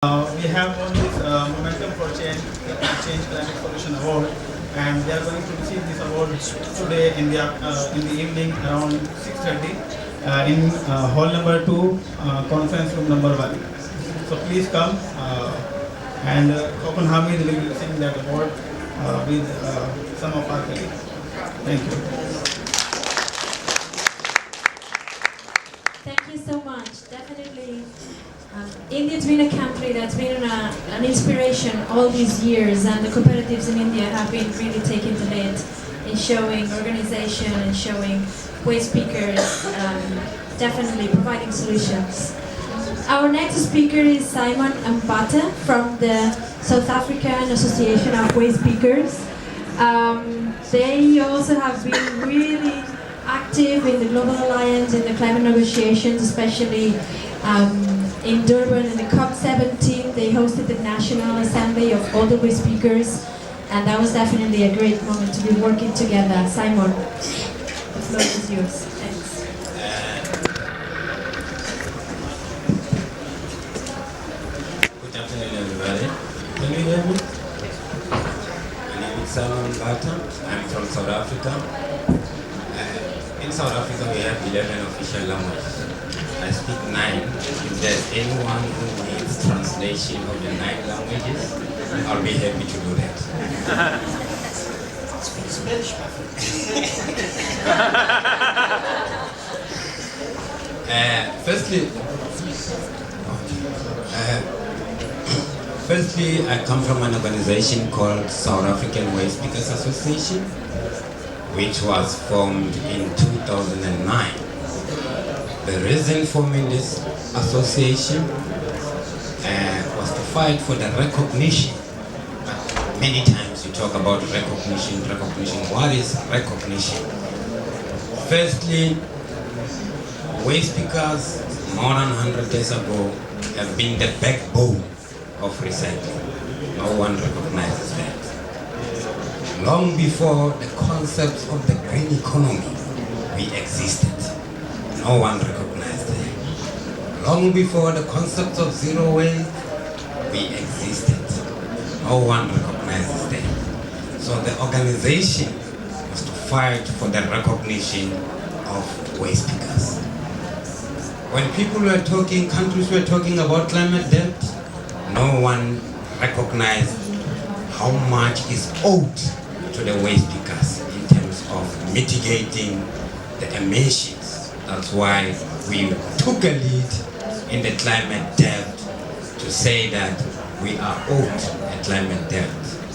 We have won this Momentum for Change Climate Solution Award, and we are going to receive this award today in the evening around 6:30 in hall number 2, conference room number 1. So please come, and Khokun Hamid will be receiving that award with some of our colleagues. Thank you. Thank you so much. Definitely. India's been a country that's been an inspiration all these years, and the cooperatives in India have been really taking the lead in showing organization and showing waste pickers, definitely providing solutions. Our next speaker is Simon Mbata from the South African Association of Waste Pickers. They also have been really active in the Global Alliance, in the climate negotiations, especially in Durban in the COP17. They hosted the National Assembly of all the waste speakers, and that was definitely a great moment to be working together. Simon, the floor is yours. Thanks. Good afternoon, everybody. Can you hear me? My name is Simon Mbata. I'm from South Africa. In South Africa, we have 11 official languages. I speak 9. If there's anyone who needs translation of the 9 languages, I'll be happy to do that. Speak Spanish, Firstly, I come from an organization called South African Waste Pickers Association, which was formed in 2009. The reason for forming this association was to fight for the recognition. Many times you talk about recognition. What is recognition? Firstly, waste pickers more than 100 years ago have been the backbone of recycling. No one recognizes that. Long before the concepts of the green economy, we existed. No one recognized that. Long before the concept of zero waste, we existed. No one recognizes that. So the organization was to fight for the recognition of waste pickers. When people were talking, countries were talking about climate debt, no one recognized how much is owed to the waste pickers in terms of mitigating the emissions. That's why we took a lead in the climate debt to say that we are owed a climate debt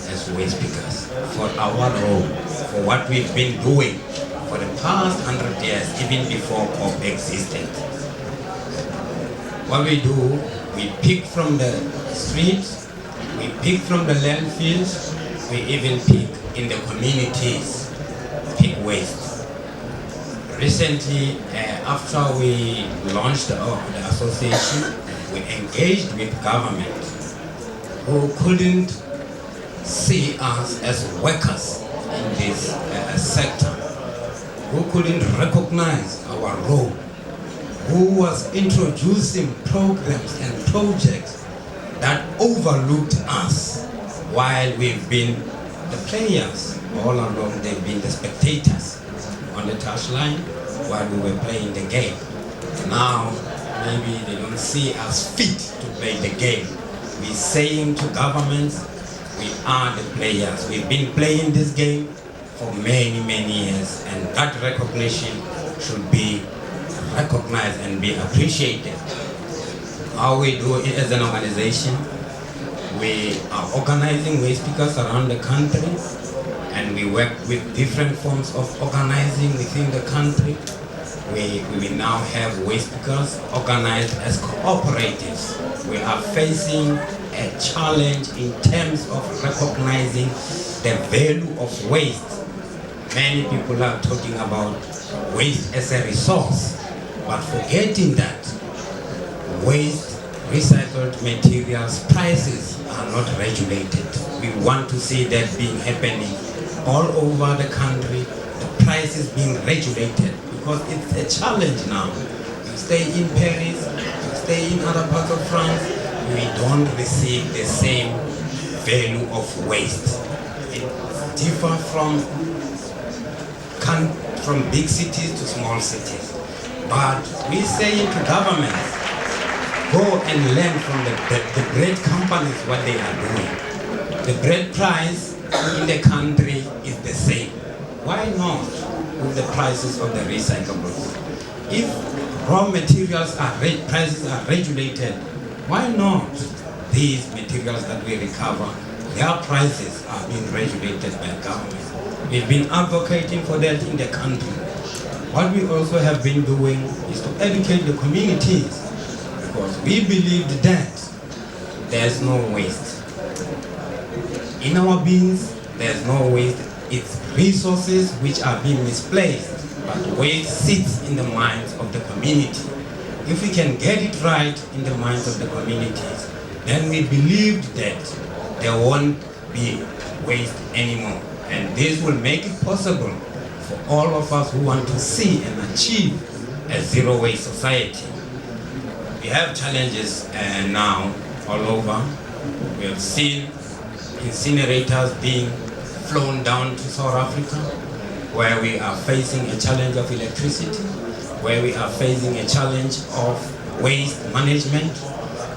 as waste pickers for our role, for what we've been doing for the past 100 years, even before COP existed. What we do, we pick from the streets, we pick from the landfills, we even pick in the communities, pick waste. Recently, after we launched the association, we engaged with government who couldn't see us as workers in this sector, who couldn't recognize our role, who was introducing programs and projects that overlooked us while we've been the players. All along they've been the spectators on the touchline while we were playing the game. Now, maybe they don't see us fit to play the game. We're saying to governments, we are the players. We've been playing this game for many, many years, and that recognition should be recognized and be appreciated. How we do it as an organization, we are organizing waste pickers around the country, and we work with different forms of organizing within the country. We now have waste pickers organized as cooperatives. We are facing a challenge in terms of recognizing the value of waste. Many people are talking about waste as a resource, but forgetting that waste, recycled materials prices are not regulated. We want to see that being happening all over the country, the prices being regulated, because it's a challenge now. You stay in Paris, you stay in other parts of France, we don't receive the same value of waste. It differs from big cities to small cities. But we say to governments, go and learn from the great companies what they are doing. The bread price in the country is the same. Why not with the prices of the recyclables? If raw materials prices are regulated, why not these materials that we recover, their prices are being regulated by government? We've been advocating for that in the country. What we also have been doing is to educate the communities, because we believed that there's no waste. In our bins, there's no waste. It's resources which are being misplaced, but waste sits in the minds of the community. If we can get it right in the minds of the communities, then we believed that there won't be waste anymore. And this will make it possible for all of us who want to see and achieve a zero waste society. We have challenges now all over. We have seen incinerators being flown down to South Africa, where we are facing a challenge of electricity, where we are facing a challenge of waste management.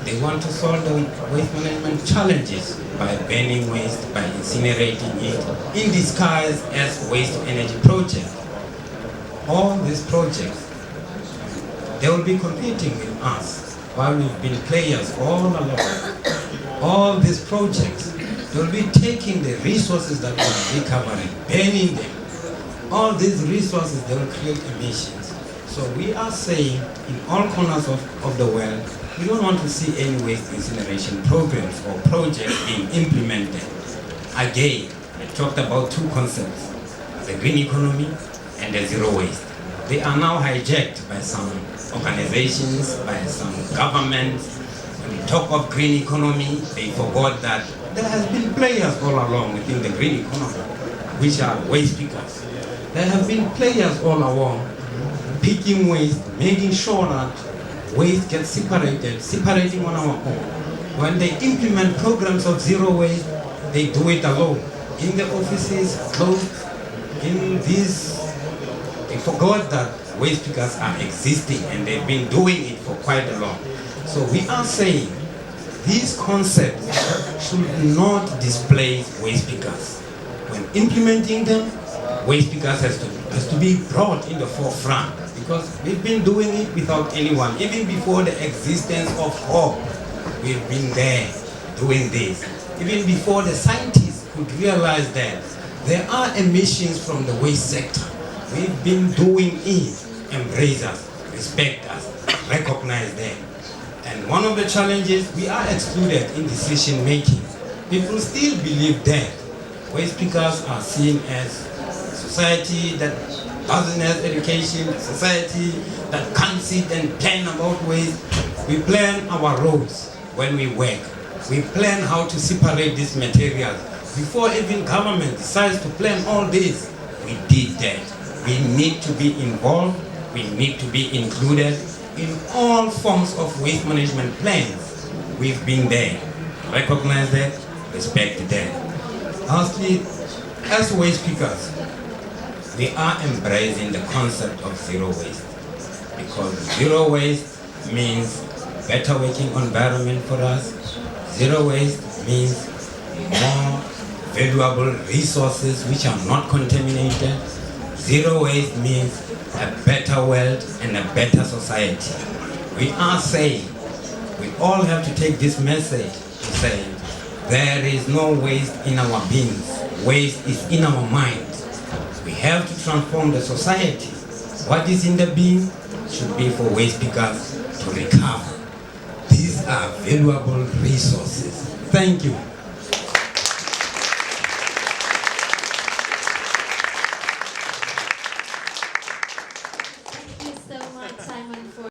They want to solve the waste management challenges by burning waste, by incinerating it, in disguise as waste-to-energy projects. All these projects, they will be competing with us, while we've been players all along. All these projects, they will be taking the resources that we are recovering, burning them. All these resources, they will create emissions. So we are saying, in all corners of the world, we don't want to see any waste incineration programs or projects being implemented. Again, I talked about two concepts, the green economy and the zero waste. They are now hijacked by some organizations, by some governments. When we talk of green economy, they forgot that there has been players all along within the green economy, which are waste pickers. There have been players all along picking waste, making sure that waste gets separating on our own. When they implement programs of zero waste, they do it alone. In the offices, closed, in these, they forgot that waste pickers are existing and they've been doing it for quite a long. So we are saying these concepts should not displace waste pickers. When implementing them, waste pickers has to be brought in the forefront, because we've been doing it without anyone. Even before the existence of hope, we've been there doing this. Even before the scientists could realize that there are emissions from the waste sector, we've been doing it. Embrace us, respect us, recognize them. And one of the challenges, we are excluded in decision making. People still believe that waste pickers are seen as society that doesn't have education, society that can't sit and plan about waste. We plan our roads when we work. We plan how to separate these materials. Before even government decides to plan all this, we did that. We need to be involved, we need to be included in all forms of waste management plans. We've been there. Recognize that, respect that. Lastly, as waste pickers, we are embracing the concept of zero waste, because zero waste means better working environment for us. Zero waste means more valuable resources which are not contaminated. Zero waste means a better world and a better society. We are saying, we all have to take this message to say, there is no waste in our beings. Waste is in our minds. We have to transform the society. What is in the bin should be for waste pickers to recover. These are valuable resources. Thank you.